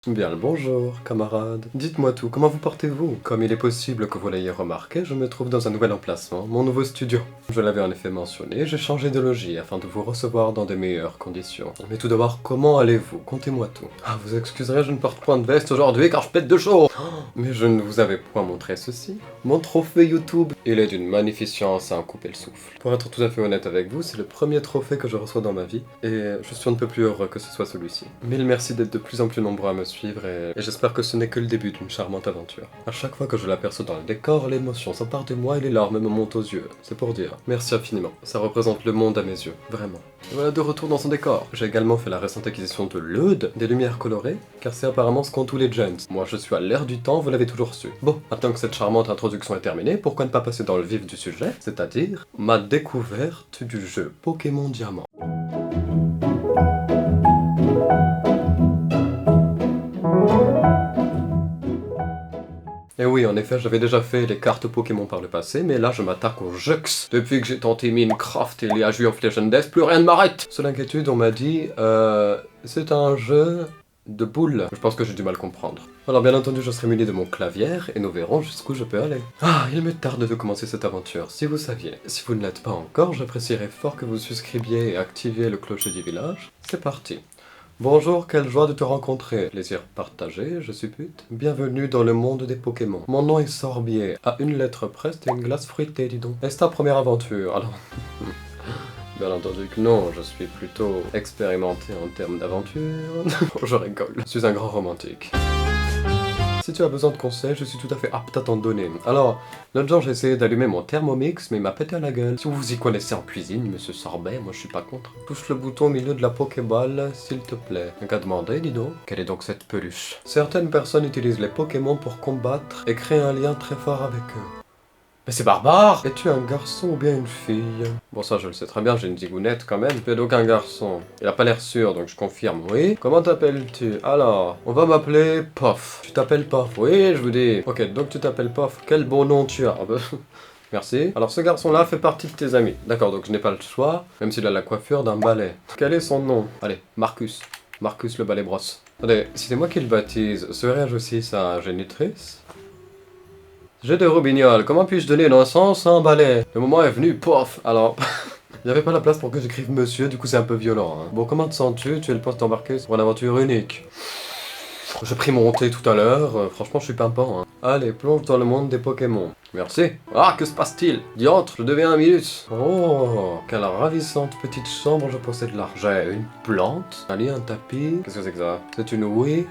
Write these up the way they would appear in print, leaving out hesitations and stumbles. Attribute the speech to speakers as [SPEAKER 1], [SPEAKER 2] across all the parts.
[SPEAKER 1] Bien le bonjour, camarade. Dites-moi tout, comment vous portez-vous? Comme il est possible que vous l'ayez remarqué, je me trouve dans un nouvel emplacement, mon nouveau studio. Je l'avais en effet mentionné, j'ai changé de logis afin de vous recevoir dans de meilleures conditions. Mais tout d'abord, comment allez-vous? Contez-moi tout. Ah, vous excuserez, je ne porte point de veste aujourd'hui car je pète de chaud. Mais je ne vous avais point montré ceci. Mon trophée YouTube, il est d'une magnificence à en couper le souffle. Pour être tout à fait honnête avec vous, c'est le premier trophée que je reçois dans ma vie, et je suis un peu plus heureux que ce soit celui-ci. Mille merci d'être de plus en plus nombreux à me suivre, et j'espère que ce n'est que le début d'une charmante aventure. À chaque fois que je l'aperçois dans le décor, l'émotion s'empare de moi et les larmes me montent aux yeux. C'est pour dire. Merci infiniment. Ça représente le monde à mes yeux. Vraiment. Et voilà de retour dans son décor. J'ai également fait la récente acquisition de l'Eude, des lumières colorées, car c'est apparemment ce qu'ont tous les gens. Moi je suis à l'ère du temps, vous l'avez toujours su. Bon, maintenant que cette charmante introduction est terminée, pourquoi ne pas passer dans le vif du sujet, c'est-à-dire ma découverte du jeu Pokémon Diamant. Et oui, en effet, j'avais déjà fait les cartes Pokémon par le passé, mais là je m'attaque aux Jeux. Depuis que j'ai tenté Minecraft et les Age of Legends, plus rien ne m'arrête. Seule inquiétude, on m'a dit, c'est un jeu de boules. Je pense que j'ai du mal comprendre. Alors bien entendu, je serai muni de mon clavier et nous verrons jusqu'où je peux aller. Ah, il me tarde de commencer cette aventure, si vous saviez. Si vous ne l'êtes pas encore, j'apprécierais fort que vous souscribiez et activiez le clocher du village. C'est parti. Bonjour, quelle joie de te rencontrer. Plaisir partagé, je suppute. Bienvenue dans le monde des Pokémon. Mon nom est Sorbier, à une lettre près et une glace fruitée, dis donc. Est-ce ta première aventure? Alors... Bien entendu que non, je suis plutôt expérimenté en termes d'aventure. Je rigole, je suis un grand romantique. Si tu as besoin de conseils, je suis tout à fait apte à t'en donner. Alors, l'autre jour j'ai essayé d'allumer mon Thermomix, mais il m'a pété à la gueule. Si vous vous y connaissez en cuisine, monsieur Sorbet, moi je suis pas contre. Touche le bouton au milieu de la Pokéball, s'il te plaît. Qu'à demander, dis donc. Quelle est donc cette peluche? Certaines personnes utilisent les Pokémon pour combattre et créer un lien très fort avec eux. Mais c'est barbare! Es-tu un garçon ou bien une fille? Bon ça je le sais très bien, j'ai une zigounette quand même. Tu es donc un garçon. Il a pas l'air sûr, donc je confirme. Oui? Comment t'appelles-tu? Alors, on va m'appeler Pof. Tu t'appelles Pof? Oui, je vous dis. Ok, donc tu t'appelles Pof. Quel beau nom tu as. Merci. Alors ce garçon-là fait partie de tes amis. D'accord, donc je n'ai pas le choix, même s'il a la coiffure d'un balai. Quel est son nom? Allez, Marcus. Marcus le balai brosse. Attendez, si c'est moi qui le baptise, serais-je aussi sa génitrice? J'ai des roubignoles, comment puis-je donner naissance à un balai? Le moment est venu, pof. Alors, il n'y avait pas la place pour que j'écrive monsieur, du coup c'est un peu violent. Hein. Bon, comment te sens-tu? Tu es le poste embarqué pour une aventure unique. J'ai pris mon thé tout à l'heure, franchement je suis pimpant. Hein. Allez, plonge dans le monde des Pokémon. Merci. Ah, que se passe-t-il? Diantre, je deviens un minute. Oh, quelle ravissante petite chambre je possède là. J'ai une plante, un lit, un tapis. Qu'est-ce que c'est que ça? C'est une Wii.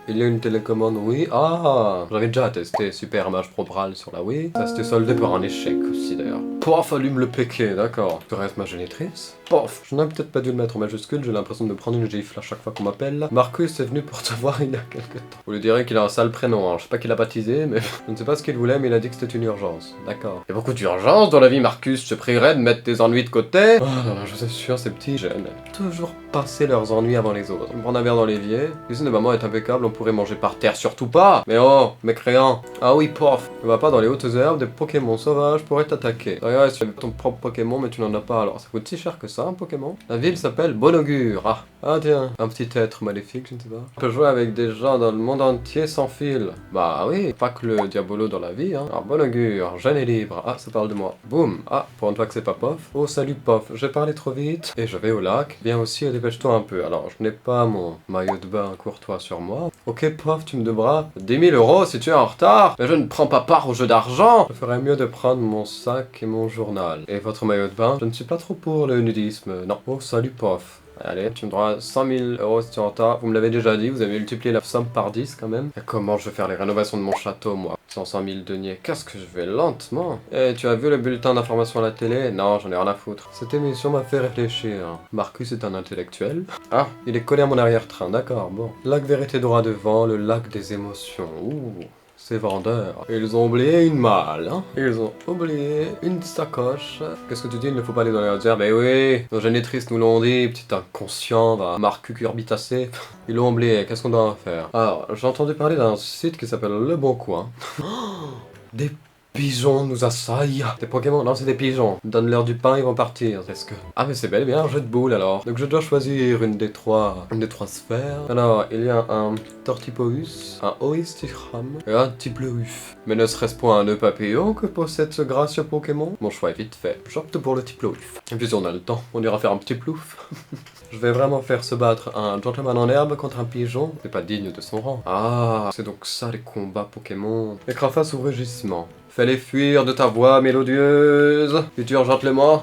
[SPEAKER 1] Il y a une télécommande Wii. Ah, j'avais déjà testé Super Smash Bros. Brawl sur la Wii. Ça s'était soldé par un échec aussi d'ailleurs. Pof, allume le péqué, d'accord. Tu restes ma génitrice? Pof, je n'aurais peut-être pas dû le mettre en majuscule, j'ai l'impression de me prendre une gifle à chaque fois qu'on m'appelle. Marcus est venu pour te voir il y a quelques temps. Vous lui direz qu'il a un sale prénom, hein. Je sais pas qui l'a baptisé, mais je ne sais pas ce qu'il voulait, mais il a dit que c'était une urgence. D'accord. Il y a beaucoup d'urgence dans la vie, Marcus. Je te prierais de mettre tes ennuis de côté. Oh non, non, je vous assure, ces petits jeunes. Toujours passer leurs ennuis avant les autres. Me prendre un verre dans l'évier. La cuisine de maman est impeccable, on pourrait manger par terre, surtout pas. Mais oh, mécréant. Ah oui, pof. Ne va pas dans les hautes herbes, des Pokémon sauvages pourraient t'attaquer. Regarde, tu as ton propre Pokémon, mais tu n'en as pas, alors ça coûte si cher que ça, un Pokémon. La ville s'appelle Bon Augure. Ah tiens, un petit être maléfique, je ne sais pas. On peut jouer avec des gens dans le monde entier sans fil. Bah oui, pas que le Diabolo dans la vie, hein. Alors Bon Augure, jeune et libre. Ah, ça parle de moi. Boum. Ah, pour une fois que c'est pas Pof. Oh, salut Pof, j'ai parlé trop vite. Et je vais au lac. Viens aussi et dépêche-toi un peu. Alors, je n'ai pas mon maillot de bain courtois sur moi. Ok Pof, tu me devras 10 000 € si tu es en retard. Mais je ne prends pas part au jeu d'argent. Je ferais mieux de prendre mon sac et mon journal. Et votre maillot de bain? Je ne suis pas trop pour le nudisme, non. Oh, salut Pof. Allez, tu me dois 100 000 € si tu es en retard. Vous me l'avez déjà dit, vous avez multiplié la somme par 10 quand même. Et comment je vais faire les rénovations de mon château, moi? 100 000 deniers, qu'est-ce que je vais lentement. Eh, tu as vu le bulletin d'information à la télé? Non, j'en ai rien à foutre. Cette émission m'a fait réfléchir. Marcus est un intellectuel. Ah, il est collé à mon arrière-train, d'accord, bon. Lac vérité droit devant, le lac des émotions. Ouh. Ces vendeurs, ils ont oublié une malle, hein. Ils ont oublié une sacoche. Qu'est-ce que tu dis, il ne faut pas aller dans les hautes herbes? Eh oui, nos génitrices nous l'ont dit, petit inconscient, va, Marc cucurbitacé. Ils l'ont oublié, qu'est-ce qu'on doit en faire? Alors, j'ai entendu parler d'un site qui s'appelle Le Bon Coin. Des Pigeons nous assaillent. Des Pokémon, non c'est des pigeons. Donne-leur du pain, ils vont partir. Est-ce que... Ah mais c'est bel et bien un jeu de boules alors. Donc je dois choisir une des trois sphères. Alors il y a un Tortipous, un Oistichram et un Tiplouf. Mais ne serait-ce point un nœud papillon que possède ce gracieux Pokémon? Mon choix est vite fait. J'opte pour le Tiplouf. Et puis si on a le temps, on ira faire un petit plouf. Je vais vraiment faire se battre un gentleman en herbe contre un pigeon. C'est pas digne de son rang. Ah, c'est donc ça les combats Pokémon. Écran face au rugissement. Fais-les fuir de ta voix mélodieuse. Futur gentleman.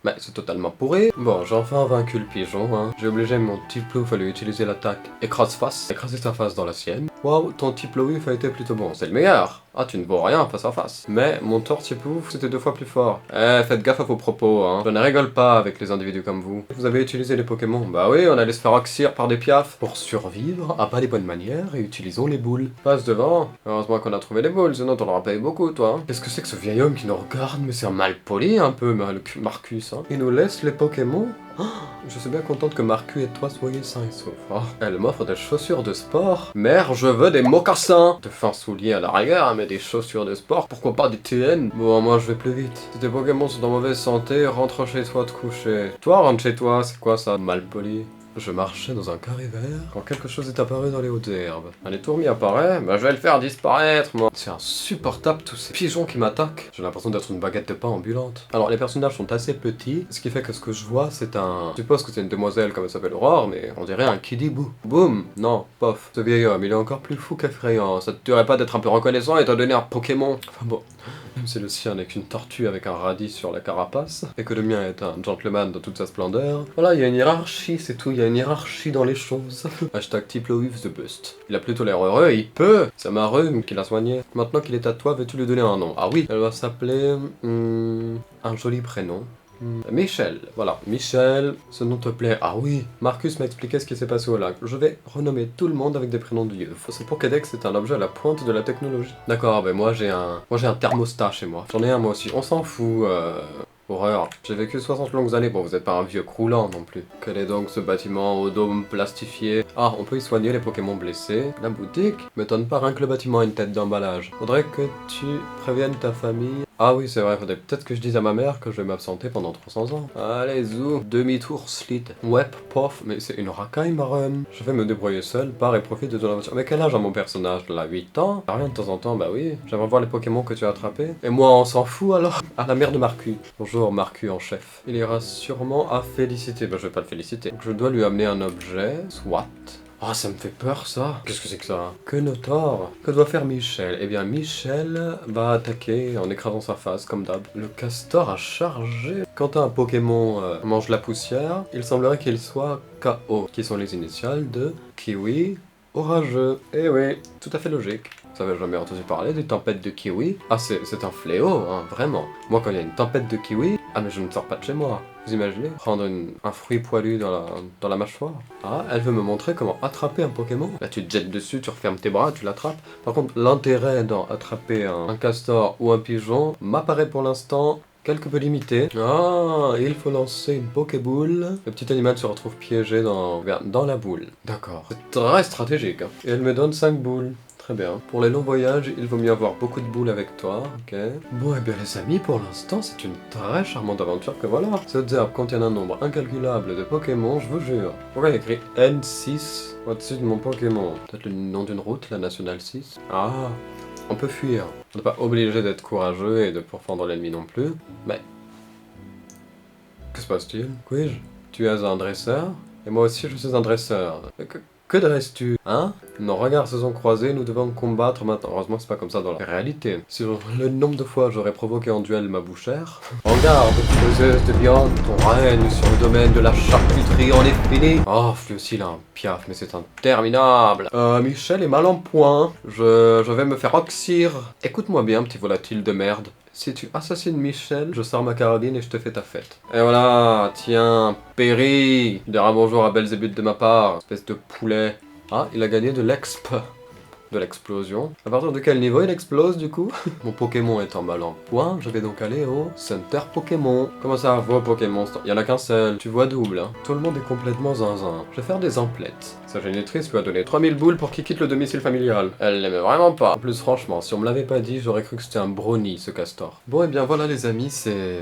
[SPEAKER 1] Mais c'est totalement pourri. Bon, j'ai enfin vaincu le pigeon, hein. J'ai obligé mon Tiplouf à lui utiliser l'attaque écrase-face. Écraser sa face dans la sienne. Waouh, ton Tiplouf a été plutôt bon. C'est le meilleur. Ah, tu ne vaux rien face à face. Mais mon Tortipouf, c'était 2 fois plus fort. Eh, faites gaffe à vos propos, hein. Je ne rigole pas avec les individus comme vous. Vous avez utilisé les Pokémon. Bah oui, on allait se faire oxyre par des piafs. Pour survivre, à pas les bonnes manières, et utilisons les boules. Passe devant. Heureusement qu'on a trouvé les boules, sinon t'en auras pas eu beaucoup, toi. Qu'est-ce que c'est que ce vieil homme qui nous regarde? Mais c'est un mal poli, un peu, Marcus, hein. Il nous laisse les Pokémon. Oh, je suis bien contente que Marcus et toi soyez sains et saufs. Oh, elle m'offre des chaussures de sport. Mère, je veux des mocassins. De fins souliers à la rigueur, hein, mais des chaussures de sport, pourquoi pas des TN? Bon, moi je vais plus vite. Si tes Pokémon sont en mauvaise santé, rentre chez toi te coucher. Toi, rentre chez toi, c'est quoi ça, mal poli? Je marchais dans un carré vert quand quelque chose est apparu dans les hautes herbes. Un étourmi apparaît, bah je vais le faire disparaître moi. C'est insupportable tous ces pigeons qui m'attaquent. J'ai l'impression d'être une baguette de pain ambulante. Alors les personnages sont assez petits, ce qui fait que ce que je vois c'est un... Je suppose que c'est une demoiselle comme elle s'appelle Aurore, mais on dirait un Kidibou. Boum. Non, pof. Ce vieil homme, il est encore plus fou qu'effrayant. Ça te tuerait pas d'être un peu reconnaissant et t'en donner un Pokémon. Enfin bon... Même si le sien n'est qu'une tortue avec un radis sur la carapace, et que le mien est un gentleman dans toute sa splendeur, voilà, il y a une hiérarchie, c'est tout, il y a une hiérarchie dans les choses. Hashtag Tiplouf the best. Il a plutôt l'air heureux, et il peut. C'est ma rhume qui l'a soigné. Maintenant qu'il est à toi, veux-tu lui donner un nom? Ah oui, elle va s'appeler... un joli prénom. Michel, voilà, Michel, ce nom te plaît? Ah oui, Marcus m'a expliqué ce qui s'est passé au lac. Je vais renommer tout le monde avec des prénoms de dieu. Ce Pokédex c'est un objet à la pointe de la technologie. D'accord, ben moi j'ai un thermostat chez moi. J'en ai un moi aussi, on s'en fout, horreur. J'ai vécu 60 longues années, bon vous êtes pas un vieux croulant non plus. Quel est donc ce bâtiment au dôme plastifié? Ah, on peut y soigner les Pokémon blessés. La boutique? M'étonne pas, rien que le bâtiment a une tête d'emballage. Faudrait que tu préviennes ta famille. Ah oui, c'est vrai, faudrait peut-être que je dise à ma mère que je vais m'absenter pendant 300 ans. Allez, zou, demi-tour slit. Ouais, pof, mais c'est une racaille, ma rhum. Je vais me débrouiller seul, pars et profite de ton aventure. Mais quel âge a mon personnage là? 8 ans? Rien de temps en temps, bah oui. J'aimerais voir les Pokémon que tu as attrapés. Et moi, on s'en fout alors? Ah, la mère de Marcus. Bonjour, Marcus en chef. Il ira sûrement à féliciter. Bah, je vais pas le féliciter. Donc, je dois lui amener un objet, soit. Ah, ça me fait peur ça. Qu'est-ce que c'est que ça? Que Notor? Que doit faire Michel? Eh bien, Michel va attaquer en écrasant sa face, comme d'hab. Le castor a chargé. Quand un Pokémon mange la poussière, il semblerait qu'il soit KO, qui sont les initiales de Kiwi Orageux. Eh oui, tout à fait logique. Vous avez jamais entendu parler des tempêtes de kiwi? Ah, c'est un fléau, hein, vraiment. Moi, quand il y a une tempête de kiwi, ah mais je ne sors pas de chez moi. Vous imaginez? Prendre un fruit poilu dans la mâchoire? Ah, elle veut me montrer comment attraper un Pokémon? Là, tu te jettes dessus, tu refermes tes bras, tu l'attrapes. Par contre, l'intérêt dans attraper un castor ou un pigeon m'apparaît pour l'instant quelque peu limité. Ah, il faut lancer une Pokéball. Le petit animal se retrouve piégé dans la boule. D'accord. C'est très stratégique. Hein. Et elle me donne 5 boules. Très bien. Pour les longs voyages, il vaut mieux avoir beaucoup de boules avec toi, ok. Bon, et bien les amis, pour l'instant, c'est une très charmante aventure que voilà. Cette herbe contient un nombre incalculable de Pokémon, je vous jure. Pourquoi il y a écrit N6 au-dessus de mon Pokémon? Peut-être le nom d'une route, la nationale 6? Ah, on peut fuir. On n'est pas obligé d'être courageux et de pourfendre l'ennemi non plus, mais... Que se passe-t-il? Puis-je? Tu es un dresseur? Et moi aussi je suis un dresseur. Que dresses-tu? Hein? Nos regards se sont croisés, nous devons combattre maintenant. Heureusement que c'est pas comme ça dans la réalité. Sur le nombre de fois j'aurais provoqué en duel ma bouchère. Regarde, faiseuse de viande, ton règne sur le domaine de la charcuterie en est fini. Oh, lui aussi il a un piaf, mais c'est interminable. Michel est mal en point. Je vais me faire oxyre. Écoute-moi bien, petit volatile de merde. Si tu assassines Michel, je sors ma carabine et je te fais ta fête. Et voilà, tiens, Perry, diras bonjour à Belzébuth de ma part, espèce de poulet. Ah, il a gagné de l'exp. de l'explosion. À partir de quel niveau il explose du coup? Mon Pokémon étant mal en point, je vais donc aller au Center Pokémon. Comment ça, vos Pokémon? Il y en a qu'un seul, tu vois double, hein. Tout le monde est complètement zinzin. Je vais faire des emplettes. Sa génitrice lui a donné 3000 boules pour qu'il quitte le domicile familial. Elle l'aimait vraiment pas. En plus, franchement, si on me l'avait pas dit, j'aurais cru que c'était un brownie, ce castor. Bon, et bien voilà les amis, c'est...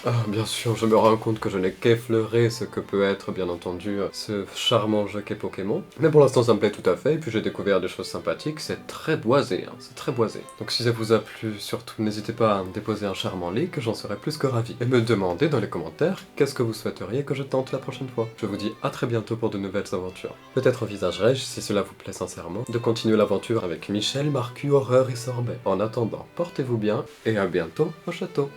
[SPEAKER 1] Ah, bien sûr, je me rends compte que je n'ai qu'effleuré ce que peut être, bien entendu, ce charmant jeu qu'est Pokémon. Mais pour l'instant, ça me plaît tout à fait, et puis j'ai découvert des choses sympathiques, c'est très boisé, hein, c'est très boisé. Donc si ça vous a plu, surtout, n'hésitez pas à me déposer un charmant like, j'en serais plus que ravi. Et me demander dans les commentaires, qu'est-ce que vous souhaiteriez que je tente la prochaine fois. Je vous dis à très bientôt pour de nouvelles aventures. Peut-être envisagerai-je, si cela vous plaît sincèrement, de continuer l'aventure avec Michel, Marcu, Horreur et Sorbet. En attendant, portez-vous bien, et à bientôt au château.